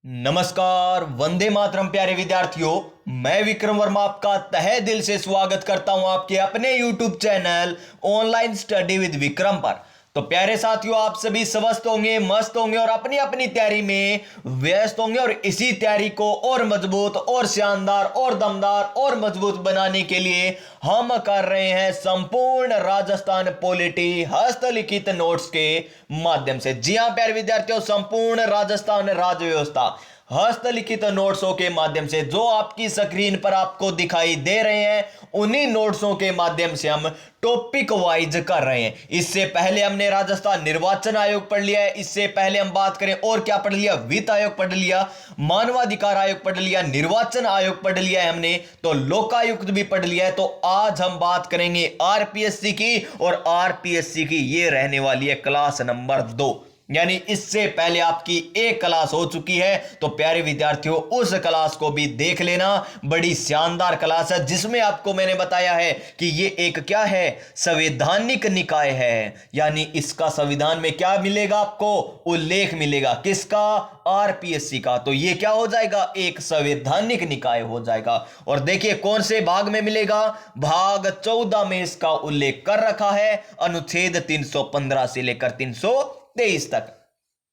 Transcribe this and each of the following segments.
नमस्कार, वंदे मातरम प्यारे विद्यार्थियों। मैं विक्रम वर्मा आपका तहे दिल से स्वागत करता हूं आपके अपने YouTube channel online study with Vikram पर। तो प्यारे साथियों, आप सभी स्वस्थ होंगे, मस्त होंगे और अपनी अपनी तैयारी में व्यस्त होंगे। और इसी तैयारी को और मजबूत और शानदार और दमदार और मजबूत बनाने के लिए हम कर रहे हैं संपूर्ण राजस्थान पॉलिटी हस्तलिखित नोट्स के माध्यम से। जी हां प्यारे विद्यार्थियों, संपूर्ण राजस्थान राज्य व्यवस्था हस्तलिखित नोट्सों के माध्यम से जो आपकी स्क्रीन पर आपको दिखाई दे रहे हैं, उन्हीं नोट्सों के माध्यम से हम टॉपिक वाइज कर रहे हैं। इससे पहले हमने राजस्थान निर्वाचन आयोग पढ़ लिया है। इससे पहले हम बात करें और क्या पढ़ लिया, वित्त आयोग पढ़ लिया, मानवाधिकार आयोग पढ़ लिया, निर्वाचन आयोग पढ़ लिया है हमने, तो लोकायुक्त भी पढ़ लिया है। तो आज हम बात करेंगे आरपीएससी की, और आरपीएससी की ये रहने वाली है क्लास नंबर 2। यानी इससे पहले आपकी एक क्लास हो चुकी है, तो प्यारे विद्यार्थियों उस क्लास को भी देख लेना। बड़ी शानदार क्लास है जिसमें आपको मैंने बताया है कि ये एक क्या है, संवैधानिक निकाय है। यानी इसका संविधान में क्या मिलेगा, आपको उल्लेख मिलेगा किसका, आरपीएससी का। तो ये क्या हो जाएगा, एक संवैधानिक निकाय हो जाएगा। और देखिए कौन से भाग में मिलेगा, भाग 14 में इसका उल्लेख कर रखा है, अनुच्छेद 315 से लेकर 323 तक।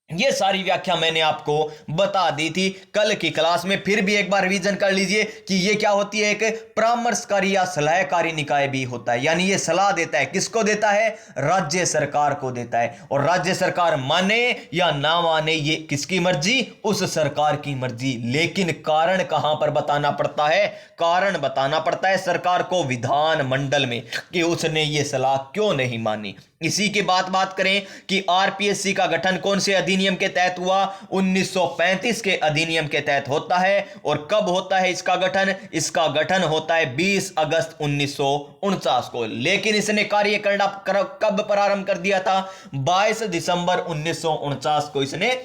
ये सारी व्याख्या मैंने आपको बता दी थी कल की क्लास में। फिर भी एक बार रिवीजन कर लीजिए कि ये क्या होती है, एक परामर्शकारी या सलाहकारी निकाय भी होता है। यानी ये सलाह देता है, किसको देता है, राज्य सरकार को देता है। और राज्य सरकार माने या ना माने ये किसकी मर्जी, उस सरकार की मर्जी। लेकिन कारण कहां पर बताना पड़ता है, कारण बताना पड़ता है सरकार को विधानमंडल में कि उसने ये सलाह क्यों नहीं मानी। इसी के बात करें कि आरपीएससी का गठन कौन से अधिनियम के तहत हुआ, 1935 के अधिनियम के तहत होता है। और कब होता है इसका गठन, इसका गठन होता है 20 अगस्त 1949 को। लेकिन इसने कार्य करना कब प्रारंभ कर दिया था, 22 दिसंबर 1949 को इसने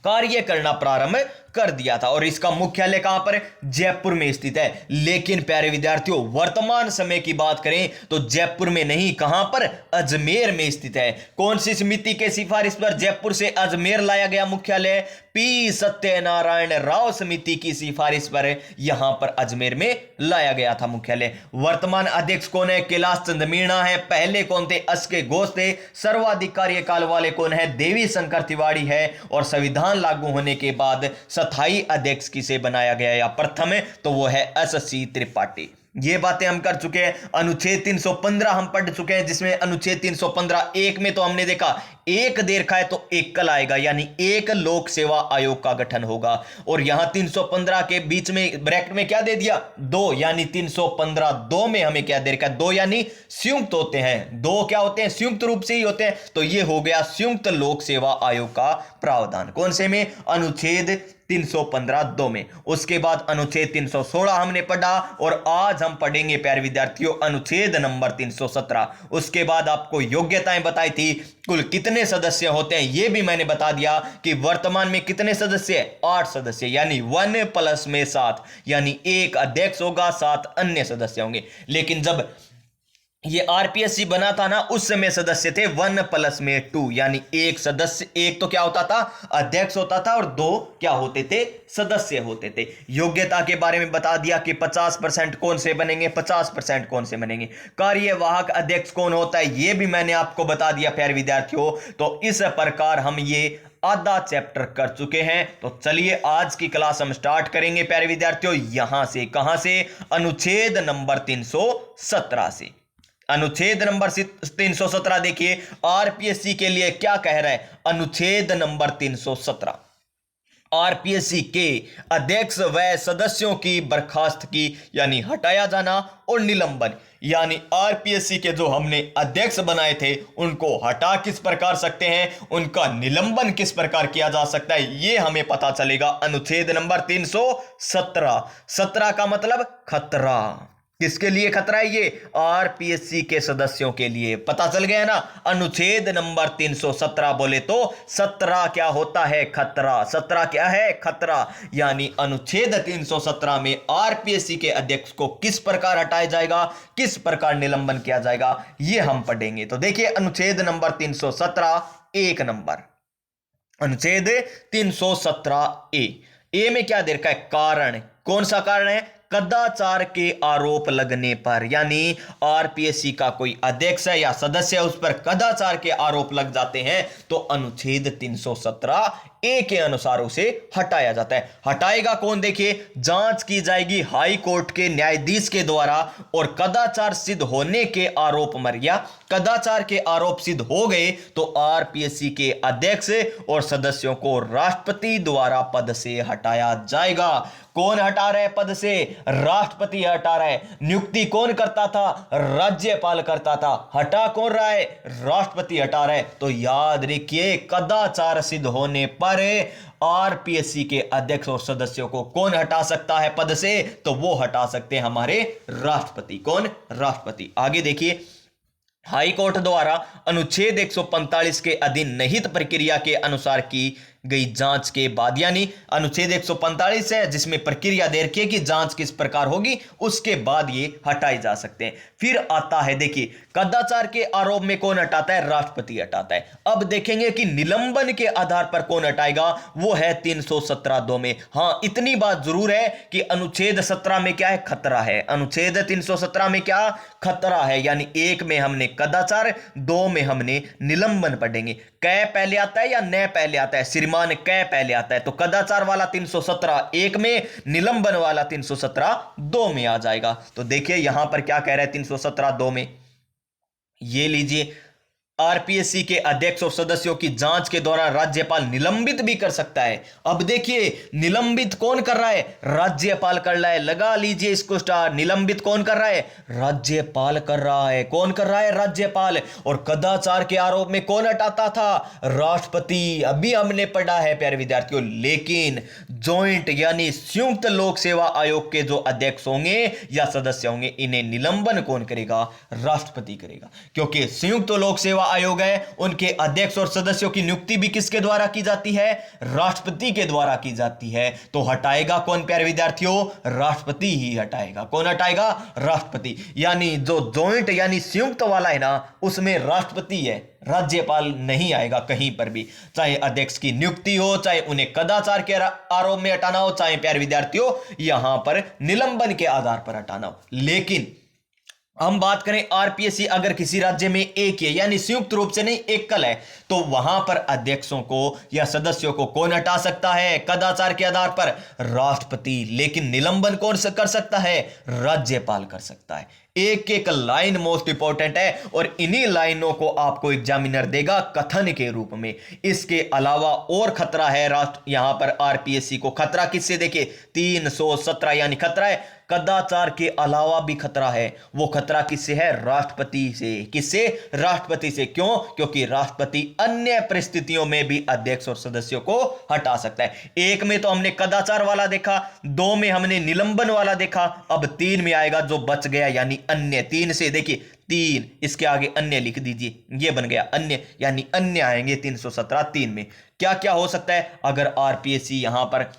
कार्य करना प्रारंभ कर दिया था। और इसका मुख्यालय कहां पर, जयपुर में स्थित है। लेकिन प्यारे विद्यार्थियों वर्तमान समय की बात करें तो जयपुर में नहीं, कहां पर, अजमेर में स्थित है। कौन सी समिति के सिफारिश पर जयपुर से अजमेर लाया गया मुख्यालय, पी सत्यनारायण राव समिति की सिफारिश पर यहां पर अजमेर में लाया गया था मुख्यालय। वर्तमान अध्यक्ष कौन है, कैलाश चंद्र मीणा है। पहले कौन थे, एस.के. घोष थे। सर्वाधिक कार्यकाल वाले कौन है, देवी शंकर तिवारी है। और संविधान लागू होने के बाद स्थायी अध्यक्ष किसे बनाया गया या प्रथम है, तो वो है एस.सी. त्रिपाठी। ये बातें हम कर चुके हैं। अनुच्छेद 315 हम पढ़ चुके हैं, जिसमें अनुच्छेद 315 एक में तो हमने देखा एक देखा है तो एक कल आएगा, यानी एक लोक सेवा आयोग का गठन होगा। और यहां 315 के बीच में ब्रैकेट में क्या दे दिया, 2, यानी 315 2 में हमें क्या दे रखा है, 2 यानी संयुक्त होते हैं। 2 क्या होते हैं, संयुक्त रूप से ही होते हैं। तो ये हो गया संयुक्त लोक सेवा आयोग का प्रावधान। कौन से में, अनुच्छेद 315 2 में। उसके बाद अनुच्छेद 316 हमने पढ़ा, और आज हम पढ़ेंगे प्यारे विद्यार्थियों अनुच्छेद नंबर 317। उसके बाद आपको योग्यताएं बताई थी, कुल कितने सदस्य होते हैं ये भी मैंने बता दिया कि वर्तमान में कितने सदस्य, 8 सदस्य, यानी 1 प्लस में 7, यानी एक अध्यक्ष होगा, 7 अन्य सदस्य होंगे। लेकिन जब ये आरपीएससी बना था ना, उस समय सदस्य थे 1 प्लस में 2, यानी एक सदस्य, एक तो क्या होता था, अध्यक्ष होता था, और 2 क्या होते थे, सदस्य होते थे। योग्यता के बारे में बता दिया कि 50% कौन से बनेंगे, 50% कौन से बनेंगे। कार्यवाहक अध्यक्ष कौन होता है ये भी मैंने आपको बता दिया प्यारे विद्यार्थियों। तो इस प्रकार हम ये आधा चैप्टर कर चुके हैं। तो चलिए आज की क्लास हम स्टार्ट करेंगे प्यारे विद्यार्थियों, यहां से, कहां से, अनुच्छेद नंबर 317 से। अनुच्छेद नंबर 317 देखिए आरपीएससी के लिए क्या कह रहा है। अनुच्छेद नंबर 317 आरपीएससी के अध्यक्ष व सदस्यों की बर्खास्तगी यानी हटाया जाना और निलंबन, यानी आरपीएससी के जो हमने अध्यक्ष बनाए थे उनको हटा किस प्रकार सकते हैं, उनका निलंबन किस प्रकार किया जा सकता है, ये हमें पता चलेगा अनुच्छेद नंबर 317। 17 का मतलब खतरा। किसके लिए खतरा है ये, आरपीएससी के सदस्यों के लिए। पता चल गया ना, अनुच्छेद नंबर 317 बोले तो 17 क्या होता है, खतरा। 17 क्या है, खतरा। यानी अनुच्छेद 317 में आरपीएससी के अध्यक्ष को किस प्रकार हटाया जाएगा, किस प्रकार निलंबन किया जाएगा, ये हम पढ़ेंगे। तो देखिए अनुच्छेद नंबर 317 1 नंबर, अनुच्छेद 317 ए में क्या दे रखा है? कारण। कौन सा कारण है? कदाचार के आरोप लगने पर, यानी आरपीएससी का कोई अध्यक्ष है या सदस्य है, उस पर कदाचार के आरोप लग जाते हैं तो अनुच्छेद 317 ए के अनुसार उसे हटाया जाता है। हटाएगा कौन? देखिए, जांच की जाएगी हाई कोर्ट के न्यायाधीश के द्वारा और कदाचार सिद्ध होने के आरोप मर या कदाचार के आरोप सिद्ध हो गए तो आरपीएससी के अध्यक्ष और सदस्यों को राष्ट्रपति द्वारा पद से हटाया जाएगा। कौन हटा रहा है पद से? राष्ट्रपति हटा रहा है। नियुक्ति कौन करता था? राज्यपाल करता था। हटा कौन रहा है? राष्ट्रपति हटा रहा है। तो याद रखिए, कदाचार सिद्ध होने पर आरपीएससी के अध्यक्ष और सदस्यों को कौन हटा सकता है पद से? तो वो हटा सकते हैं हमारे राष्ट्रपति। कौन? राष्ट्रपति। आगे देखिए, हाई कोर्ट द्वारा अनुच्छेद 145 के अधीन निहित प्रक्रिया के अनुसार की गई जांच के बाद, यानी अनुच्छेद 145 है जिसमें प्रक्रिया दे रखी है कि जांच किस प्रकार होगी, उसके बाद ये हटाए जा सकते हैं। फिर आता है, देखिए, कदाचार के आरोप में कौन हटाता है? राष्ट्रपति हटाता है। अब देखेंगे कि निलंबन के आधार पर कौन हटाएगा, वो है 317(2) में। हां, इतनी बात जरूर है कि अनुच्छेद 17 में क्या है? खतरा है। अनुच्छेद 317 में क्या खतरा है? यानी 1 में हमने कदाचार, 2 में हमने निलंबन पढ़ेंगे। कै पहले आता है या न पहले आता है? श्रीमान कै पहले आता है। तो कदाचार वाला 317 1 में, निलंबन वाला 317 2 में आ जाएगा। तो देखिए यहां पर क्या कह रहा है 317 2 में, ये लीजिए, आरपीएससी के अध्यक्ष और सदस्यों की जांच के दौरान राज्यपाल निलंबित भी कर सकता है। अब देखिए, निलंबित कौन कर रहा है? राज्यपाल कर रहा है। लगा लीजिए इसको स्टार। निलंबित कौन कर रहा है? राज्यपाल कर रहा है। कौन कर रहा है? राज्यपाल। और कदाचार के आरोप में कौन हटाता था? राष्ट्रपति। अभी हमने पढ़ा है प्यारे विद्यार्थियों। लेकिन ज्वाइंट यानी संयुक्त लोक सेवा आयोग के जो अध्यक्ष होंगे या सदस्य होंगे, इन्हें निलंबन कौन करेगा? राष्ट्रपति करेगा। क्योंकि संयुक्त लोक सेवा आयोग है, उनके अध्यक्ष और सदस्यों की नियुक्ति भी किसके द्वारा की जाती है? राष्ट्रपति के द्वारा की जाती है। तो हटाएगा कौन प्यारे विद्यार्थियों? राष्ट्रपति ही हटाएगा। कौन हटाएगा? राष्ट्रपति। यानी जो जॉइंट यानी संयुक्त वाला है ना, उसमें राष्ट्रपति है, राज्यपाल नहीं आएगा कहीं पर भी। चाहे अध्यक्ष की नियुक्ति हो, चाहे उन्हें कदाचार के आरोप में हटाना हो, चाहे प्यारे विद्यार्थियों यहां पर निलंबन के आधार पर हटाना हो। लेकिन हम बात करें आरपीएससी अगर किसी राज्य में एक है, यानी संयुक्त रूप से नहीं, एकल है, तो वहां पर अध्यक्षों को या सदस्यों को कौन हटा सकता है? कदाचार के आधार पर राष्ट्रपति। लेकिन निलंबन कौन कर सकता है? राज्यपाल कर सकता है। एक एक लाइन मोस्ट इंपॉर्टेंट है और इन्हीं लाइनों को आपको एग्जामिनर देगा कथन के रूप में। इसके अलावा और खतरा है यहां पर आरपीएससी को। खतरा किससे? देखिए, 317 यानी खतरा है। कदाचार के अलावा भी खतरा है। वो खतरा किससे है? राष्ट्रपति से। किससे? राष्ट्रपति से। क्यों? क्योंकि राष्ट्रपति अन्य परिस्थितियों में भी अध्यक्ष और सदस्यों को हटा सकता है। 1 में तो हमने कदाचार वाला देखा, 2 में हमने निलंबन वाला देखा, अब 3 में आएगा जो बच गया, यानी अन्य। 3 से देखिए, 3 इसके आगे अन्य लिख दीजिए, ये बन गया अन्य, यानी अन्य आएंगे 317 3 में। क्या क्या हो सकता है? अगर आरपीएससी यहां पर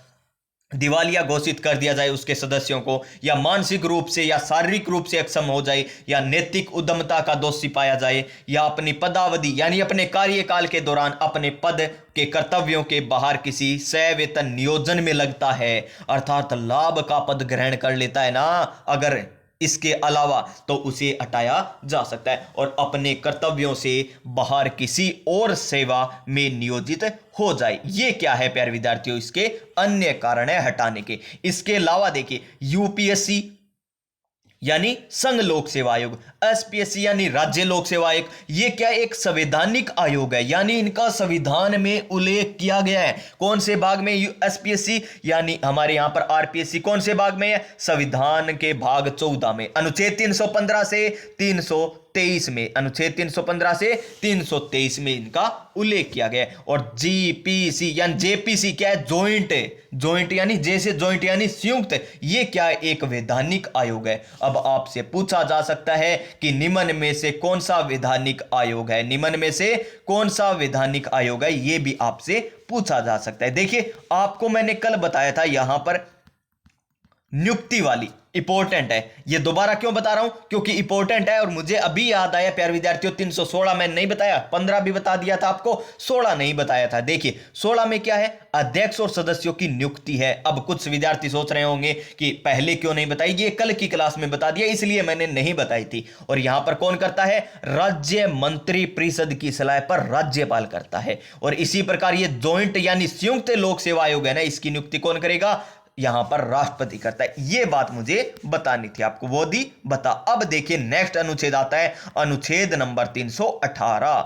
दिवालिया घोषित कर दिया जाए उसके सदस्यों को, या मानसिक रूप से या शारीरिक रूप से अक्षम हो जाए, या नैतिक उद्यमता का दोषी पाया जाए, या अपनी पदावधि यानी अपने कार्यकाल के दौरान अपने पद के कर्तव्यों के बाहर किसी सवेतन नियोजन में लगता है, अर्थात लाभ का पद ग्रहण कर लेता है ना, अगर इसके अलावा, तो उसे हटाया जा सकता है और अपने कर्तव्यों से बाहर किसी और सेवा में नियोजित हो जाए। ये क्या है प्यारे विद्यार्थियों? इसके अन्य कारण है हटाने के। इसके अलावा देखिए, यूपीएससी यानी संघ लोक सेवा आयोग, एसपीएससी यानी राज्य लोक सेवा आयोग, ये क्या एक संवैधानिक आयोग है, यानी इनका संविधान में उल्लेख किया गया है। कौन से भाग में? एसपीएससी यानी हमारे यहां पर आरपीएससी कौन से भाग में है? संविधान के भाग 14 में, अनुच्छेद 315 से 323 में, अनुच्छेद 315 से 323 में इनका उल्लेख किया गया है। और जीपीसी यानी जेपीसी क्या है? ज्वाइंट। ज्वाइंट यानी जैसे ज्वाइंट यानी संयुक्त, ये क्या है? एक वैधानिक आयोग है। अब आपसे पूछा जा सकता है कि निम्न में से कौन सा वैधानिक आयोग है? निम्न में से कौन सा वैधानिक आयोग है? यह भी आपसे पूछा जा सकता है। देखिए, आपको मैंने कल बताया था यहां पर नियुक्ति वाली इंपॉर्टेंट है। ये दोबारा क्यों बता रहा हूं, क्योंकि इंपॉर्टेंट है और मुझे अभी याद आया प्यारे विद्यार्थियों 316 मैंने नहीं बताया, 15 भी बता दिया था आपको, 16 नहीं बताया था। देखिए 16 में क्या है, अध्यक्ष और सदस्यों की नियुक्ति है। अब कुछ विद्यार्थी सोच रहे होंगे कि पहले क्यों नहीं बताई, ये कल की क्लास में बता दिया इसलिए मैंने नहीं बताई थी। और यहां पर कौन करता है, राज्य मंत्री परिषद की सलाह पर राज्यपाल करता है। और इसी प्रकार ये ज्वाइंट यानी संयुक्त लोक सेवा आयोग है ना, इसकी नियुक्ति कौन करेगा, यहां पर राष्ट्रपति करता है। यह बात मुझे बतानी थी आपको, वो दी बता। अब देखिए नेक्स्ट अनुच्छेद आता है, अनुच्छेद नंबर 318।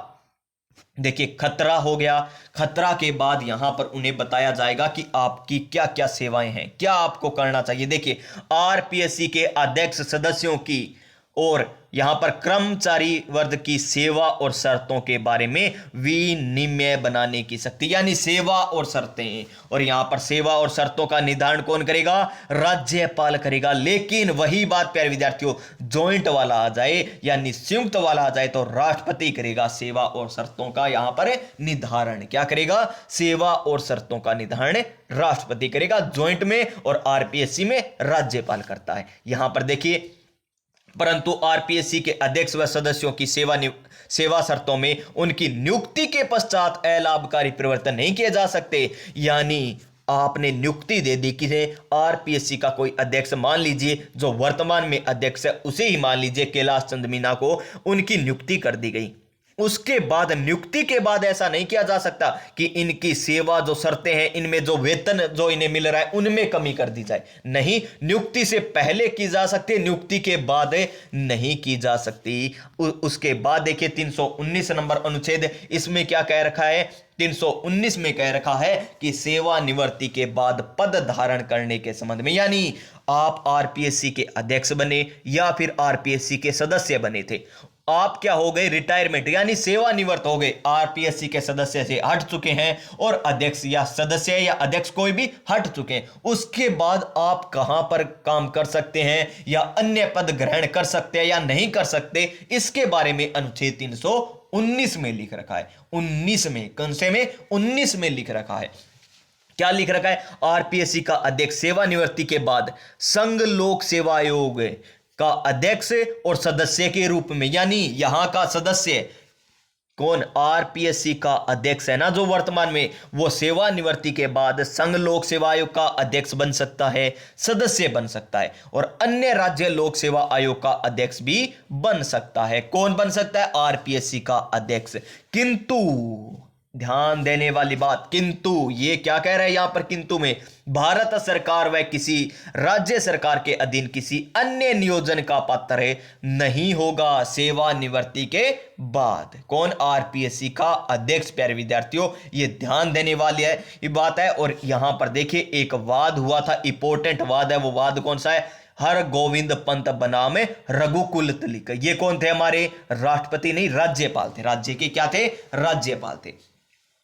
देखिए खतरा हो गया, खतरा के बाद यहां पर उन्हें बताया जाएगा कि आपकी क्या क्या सेवाएं हैं, क्या आपको करना चाहिए। देखिए आरपीएससी के अध्यक्ष सदस्यों की और यहां पर कर्मचारी वर्ग की सेवा और शर्तों के बारे में विनिमय बनाने की शक्ति, यानी सेवा और शर्तें। और यहां पर सेवा और शर्तों का निर्धारण कौन करेगा, राज्यपाल करेगा। लेकिन वही बात प्यारे विद्यार्थियों, जॉइंट वाला आ जाए यानी संयुक्त वाला आ जाए तो राष्ट्रपति करेगा सेवा और शर्तों का यहां पर निर्धारण। क्या करेगा, सेवा और शर्तों का निर्धारण राष्ट्रपति करेगा जॉइंट में, और आरपीएससी में राज्यपाल करता है। यहां पर देखिए, परंतु आरपीएससी के अध्यक्ष व सदस्यों की सेवा शर्तों में उनकी नियुक्ति के पश्चात अलाभकारी परिवर्तन नहीं किए जा सकते। यानी आपने नियुक्ति दे दी कि आरपीएससी का कोई अध्यक्ष, मान लीजिए जो वर्तमान में अध्यक्ष है उसे ही मान लीजिए कैलाश चंद मीना को उनकी नियुक्ति कर दी गई, उसके बाद नियुक्ति के बाद ऐसा नहीं किया जा सकता कि इनकी सेवा जो शर्तें हैं, इनमें जो वेतन जो इन्हें मिल रहा है उनमें कमी कर दी जाए। नहीं, नियुक्ति से पहले की जा सकती है, नियुक्ति के बाद नहीं की जा सकती। उसके बाद देखिए 319 नंबर अनुच्छेद, इसमें क्या कह रखा है, 319 में कह रखा है कि सेवानिवृत्ति के बाद पद धारण करने के संबंध में, यानी आप आरपीएससी के अध्यक्ष बने या फिर आरपीएससी के सदस्य बने थे, आप क्या हो गए, रिटायरमेंट यानी सेवानिवृत्त हो गए, आरपीएससी के सदस्य से हट चुके हैं और अध्यक्ष या सदस्य या अध्यक्ष कोई भी हट चुके हैं, उसके बाद आप कहां पर काम कर सकते हैं या अन्य पद ग्रहण कर सकते हैं या नहीं कर सकते, इसके बारे में अनुच्छेद 319 में लिख रखा है। 19 में, कौन से में, 19 में लिख रखा है। क्या लिख रखा है, आरपीएससी का अध्यक्ष सेवानिवृत्ति के बाद संघ लोक सेवा आयोग का अध्यक्ष और सदस्य के रूप में, यानी यहां का सदस्य कौन, आरपीएससी का अध्यक्ष है ना जो वर्तमान में, वो सेवानिवृत्ति के बाद संघ लोक सेवा आयोग का अध्यक्ष बन सकता है, सदस्य बन सकता है, और अन्य राज्य लोक सेवा आयोग का अध्यक्ष भी बन सकता है। कौन बन सकता है, आरपीएससी का अध्यक्ष। किंतु ध्यान देने वाली बात, किंतु ये क्या कह रहा है यहां पर, किंतु में भारत सरकार व किसी राज्य सरकार के अधीन किसी अन्य नियोजन का पात्र नहीं होगा सेवानिवृत्ति के बाद। कौन, आरपीएससी का अध्यक्ष। प्यारे विद्यार्थियों ये ध्यान देने वाली है ये बात है। और यहां पर देखिए एक वाद हुआ था, इंपॉर्टेंट वाद है, वो वाद कौन सा है, हर गोविंद पंत बनाम रघुकुल तिलक। ये कौन थे, हमारे राष्ट्रपति नहीं, राज्यपाल थे, राज्य के क्या थे, राज्यपाल थे।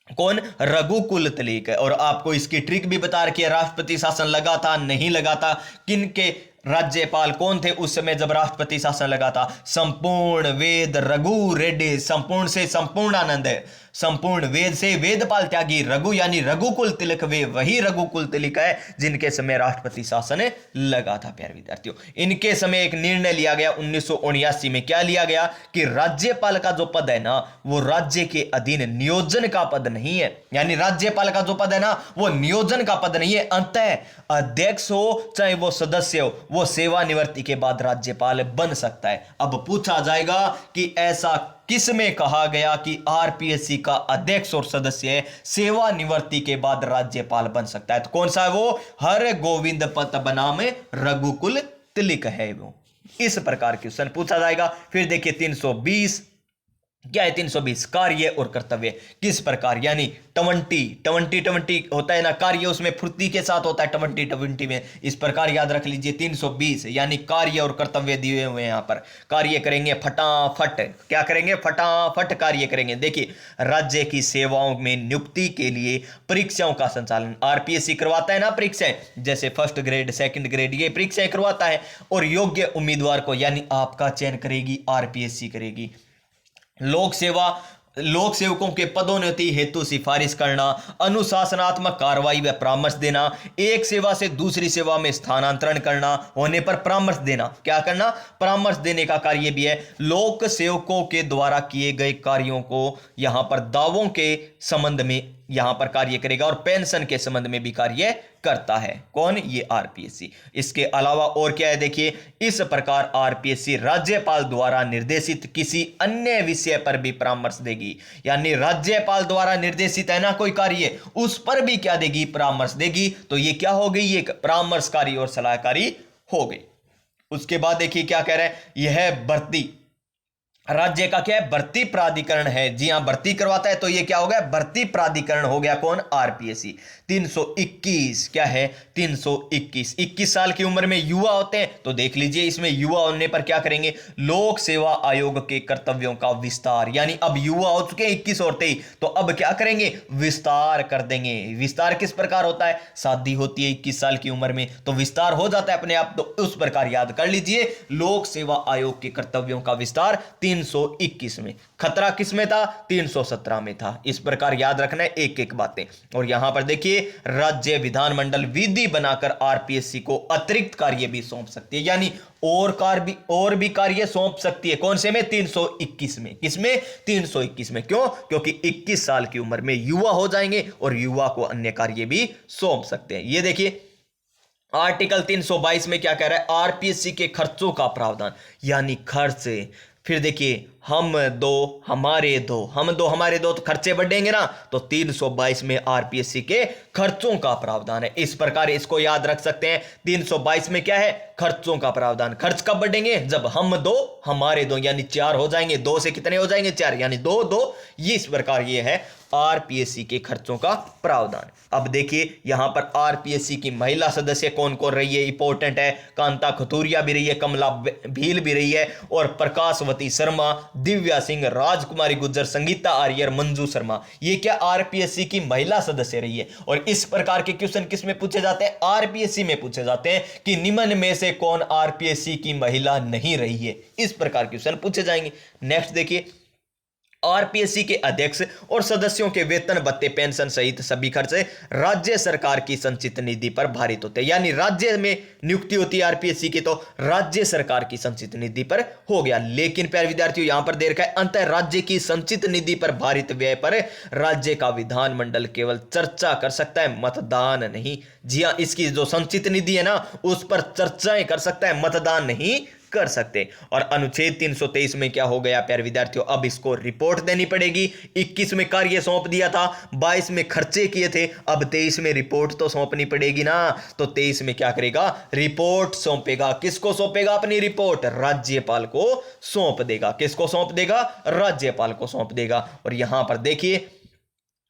कौन, रघुकुल तिलक। और आपको इसकी ट्रिक भी बता रखी है, राष्ट्रपति शासन लगा था नहीं लगा था, किन के राज्यपाल कौन थे उस समय जब राष्ट्रपति शासन लगा था, संपूर्ण वेद रघु रेड्डी, संपूर्ण से संपूर्णानंद है, संपूर्ण वेद से वेदपाल त्यागी रघु, यानी रघुकुल तिलक, वे वही रघुकुल तिलक है जिनके समय राष्ट्रपति शासन लगा था। प्यारे विद्यार्थियों इनके समय एक निर्णय लिया गया 1979 में, क्या लिया गया कि राज्यपाल का जो पद है ना वो राज्य के अधीन नियोजन का पद नहीं है, यानी राज्यपाल का जो पद है ना वो नियोजन का पद नहीं है, अंततः अध्यक्ष हो चाहे वो सदस्य हो, वो सेवानिवृत्ति के बाद राज्यपाल बन सकता है। अब पूछा जाएगा कि ऐसा किस में कहा गया कि आरपीएससी का अध्यक्ष और सदस्य सेवानिवृत्ति के बाद राज्यपाल बन सकता है, तो कौन सा है वो, हर गोविंद पंत बनाम रघुकुल तिलक है वो। इस प्रकार क्वेश्चन पूछा जाएगा। फिर देखिए 320 क्या है, 320 कार्य और कर्तव्य किस प्रकार, यानी 20 होता है ना कार्य, उसमें फुर्ती के साथ होता है 20 में, इस प्रकार याद रख लीजिए 320 यानी कार्य और कर्तव्य दिए हुए हैं। यहाँ पर कार्य करेंगे फटाफट, क्या करेंगे, फटाफट कार्य करेंगे। देखिए राज्य की सेवाओं में नियुक्ति के लिए परीक्षाओं का संचालन आरपीएससी करवाता है ना, परीक्षाएं जैसे फर्स्ट ग्रेड सेकंड ग्रेड ये परीक्षाएं करवाता है, और योग्य उम्मीदवार को यानी आपका चयन करेगी आरपीएससी करेगी। लोक सेवा लोक सेवकों के पदोन्नति हेतु सिफारिश करना, अनुशासनात्मक कार्रवाई व परामर्श देना, एक सेवा से दूसरी सेवा में स्थानांतरण करना, होने पर परामर्श देना। क्या करना? परामर्श देने का कार्य भी है। लोक सेवकों के द्वारा किए गए कार्यों को यहां पर दावों के संबंध में यहां पर कार्य करेगा और पेंशन के संबंध में भी कार्य करता है। कौन? ये आरपीएससी। इसके अलावा और क्या है देखिए, इस प्रकार आरपीएससी राज्यपाल द्वारा निर्देशित किसी अन्य विषय पर भी परामर्श देगी। यानी राज्यपाल द्वारा निर्देशित है ना कोई कार्य, उस पर भी क्या देगी? परामर्श देगी। तो ये क्या हो गई? ये परामर्शकारी और सलाहकारी हो गई। उसके बाद देखिए क्या कह रहे हैं, यह है भर्ती। राज्य का क्या है? भर्ती प्राधिकरण है। जी हां, भर्ती करवाता है। तो ये क्या हो गया? भर्ती प्राधिकरण हो गया। कौन? आरपीएससी। 321 क्या है? 321 21 साल की उम्र में युवा होते हैं। तो देख लीजिए, इसमें युवा होने पर क्या करेंगे? लोक सेवा आयोग के कर्तव्यों का विस्तार। यानी अब युवा हो चुके हैं 21 होते ही, तो अब क्या करेंगे? विस्तार कर देंगे। विस्तार किस प्रकार होता है? शादी होती है 21 साल की उम्र में तो विस्तार हो जाता है अपने आप। तो उस प्रकार याद कर लीजिए, लोक सेवा आयोग के कर्तव्यों का विस्तार 321 में। खतरा किस में था? 317 में था। इस प्रकार याद रखना है एक एक बातें। और यहां पर देखिए, राज्य विधानमंडल विधि बनाकर आरपीएससी को अतिरिक्त कार्य भी सौंप सकती है। यानी और भी कार्य सौंप सकती है। कौन से में? 321 में। किसमें? 321 में। क्यों? क्योंकि 21 साल की उम्र में युवा हो जाएंगे और युवा को अन्य कार्य भी सौंप सकते हैं। ये देखिए, आर्टिकल 322 में क्या कह रहा है? आरपीएससी के खर्चों का प्रावधान। यानी खर्च। फिर देखिए, हम दो हमारे दो तो खर्चे बढ़ेंगे ना। तो 322 में आरपीएससी के खर्चों का प्रावधान है। इस प्रकार इसको याद रख सकते हैं। 322 में क्या है? खर्चों का प्रावधान। खर्च कब बढ़ेंगे? जब हम दो हमारे दो, यानी 4 हो जाएंगे। 2 से कितने हो जाएंगे? 4, यानी 2 2। ये इस प्रकार ये है आरपीएससी के खर्चों का प्रावधान। अब देखिए, यहां पर आरपीएससी की महिला सदस्य कौन कौन रही है? इंपॉर्टेंट है। कांता खतूरिया भी रही है, कमला भील भी रही है, और प्रकाशवती शर्मा, दिव्या सिंह, राजकुमारी गुज्जर, संगीता आर्यर, मंजू शर्मा। ये क्या? आरपीएससी की महिला सदस्य रही है। और इस प्रकार के क्वेश्चन किस में पूछे जाते हैं? आरपीएससी में पूछे जाते हैं कि निम्न में से कौन आरपीएससी की महिला नहीं रही है। इस प्रकार क्वेश्चन पूछे जाएंगे। नेक्स्ट देखिए, आरपीएससी के अध्यक्ष और सदस्यों के वेतन भत्ते पेंशन सहित सभी खर्च राज्य सरकार की संचित निधि पर भारित होते हैं। यानी राज्य में नियुक्ति होती है आरपीएससी की, तो राज्य सरकार की संचित निधि पर हो गया। लेकिन प्यारे विद्यार्थियों, यहां पर दे रखा है अंतर राज्य की संचित निधि पर भारित व्यय पर राज्य का विधानमंडल केवल चर्चा कर सकता है, मतदान नहीं। जी हां, इसकी जो संचित निधि है ना, उस पर चर्चाएं कर सकता है, मतदान नहीं कर सकते। और अनुच्छेद 323 में क्या हो गया प्यारे विद्यार्थियों? अब इसको रिपोर्ट देनी पड़ेगी। 21 में कार्य सौंप दिया था, 22 में खर्चे किए थे, अब 23 में रिपोर्ट तो सौंपनी पड़ेगी ना। तो 23 में क्या करेगा? रिपोर्ट सौंपेगा। किसको सौंपेगा? अपनी रिपोर्ट राज्यपाल को सौंप देगा। किसको सौंप देगा? राज्यपाल को सौंप देगा। और यहां पर देखिए,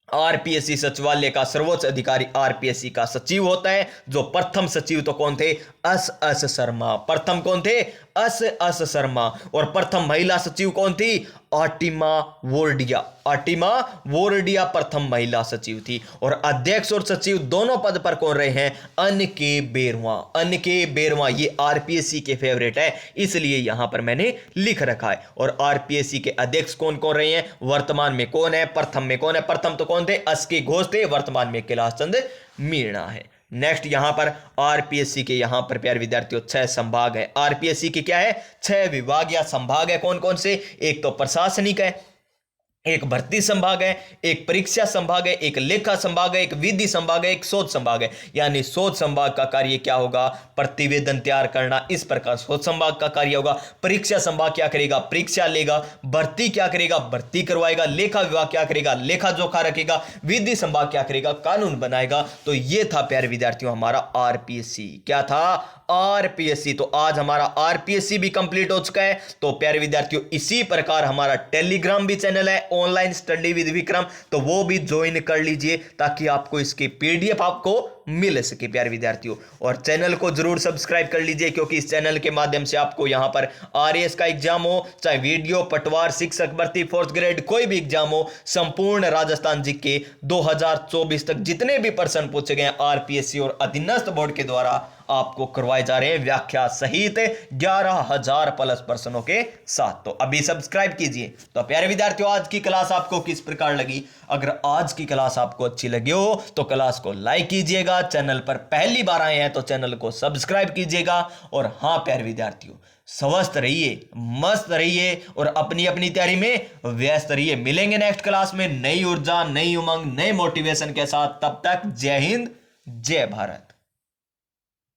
आरपीएससी सचिवालय का सर्वोच्च अधिकारी आरपीएससी का सचिव होता है। जो प्रथम सचिव तो कौन थे? एस शर्मा। प्रथम कौन थे? एस शर्मा। और प्रथम महिला सचिव कौन थी? आटिमा वोरडिया। आटिमा वोरडिया प्रथम महिला सचिव थी। और अध्यक्ष और सचिव दोनों पद पर कौन रहे हैं? अनके बेरवा। अनके बेरवा ये आरपीएससी के फेवरेट है, इसलिए यहां पर मैंने लिख रखा है। और आरपीएससी के अध्यक्ष कौन कौन रहे हैं? वर्तमान में कौन है? प्रथम में कौन है? प्रथम तो कौन थे? एस.के. घोष थे। वर्तमान में कैलाश चंद्र मीणा है। नेक्स्ट यहां पर आरपीएससी के यहां पर प्यारे विद्यार्थियों 6 संभाग है। आरपीएससी के क्या है? 6 विभाग या संभाग है। कौन कौन से? एक तो प्रशासनिक है, एक भर्ती संभाग है, एक परीक्षा संभाग है, एक लेखा संभाग है, एक विधि संभाग है, एक शोध संभाग है। यानी शोध संभाग का कार्य क्या होगा? प्रतिवेदन तैयार करना। इस प्रकार शोध संभाग का कार्य होगा। परीक्षा संभाग क्या करेगा? परीक्षा लेगा। भर्ती क्या करेगा? भर्ती करवाएगा। लेखा विभाग क्या करेगा? लेखा जोखा रखेगा। विधि संभाग क्या करेगा? कानून बनाएगा। तो ये था प्यारे विद्यार्थियों हमारा आरपीएससी। क्या था? आरपीएससी। तो आज हमारा आरपीएससी भी कंप्लीट हो चुका है। तो प्यारे विद्यार्थियों, इसी प्रकार हमारा टेलीग्राम भी चैनल है, ऑनलाइन स्टडी विद विक्रम, तो वो भी ज्वाइन कर लीजिए ताकि आपको इसके पीडीएफ आपको मिल सके प्यारे विद्यार्थियों। और चैनल को जरूर सब्सक्राइब कर लीजिए, क्योंकि इस चैनल के माध्यम से आपको यहां पर आरएएस का एग्जाम हो, चाहे वीडियो, पटवार, शिक्षक भर्ती, 4th ग्रेड, कोई भी एग्जाम हो, संपूर्ण राजस्थान जी के 2024 तक जितने भी प्रश्न पूछे गए आरपीएससी और अधीनस्थ बोर्ड के द्वारा आपको करवाए जा रहे हैं व्याख्या सहित 11,000 प्लस प्रश्नों के साथ। तो अभी सब्सक्राइब कीजिए। तो प्यारे विद्यार्थियों, आज की क्लास आपको किस प्रकार लगी? अगर आज की क्लास आपको अच्छी लगी हो तो क्लास को लाइक कीजिएगा, चैनल पर पहली बार आए हैं तो चैनल को सब्सक्राइब कीजिएगा। और हाँ प्यारे विद्यार्थियों, स्वस्थ रहिए, मस्त रहिए और अपनी अपनी तैयारी में व्यस्त रहिए। मिलेंगे नेक्स्ट क्लास में नई ऊर्जा, नई उमंग, नए मोटिवेशन के साथ। तब तक जय हिंद, जय भारत।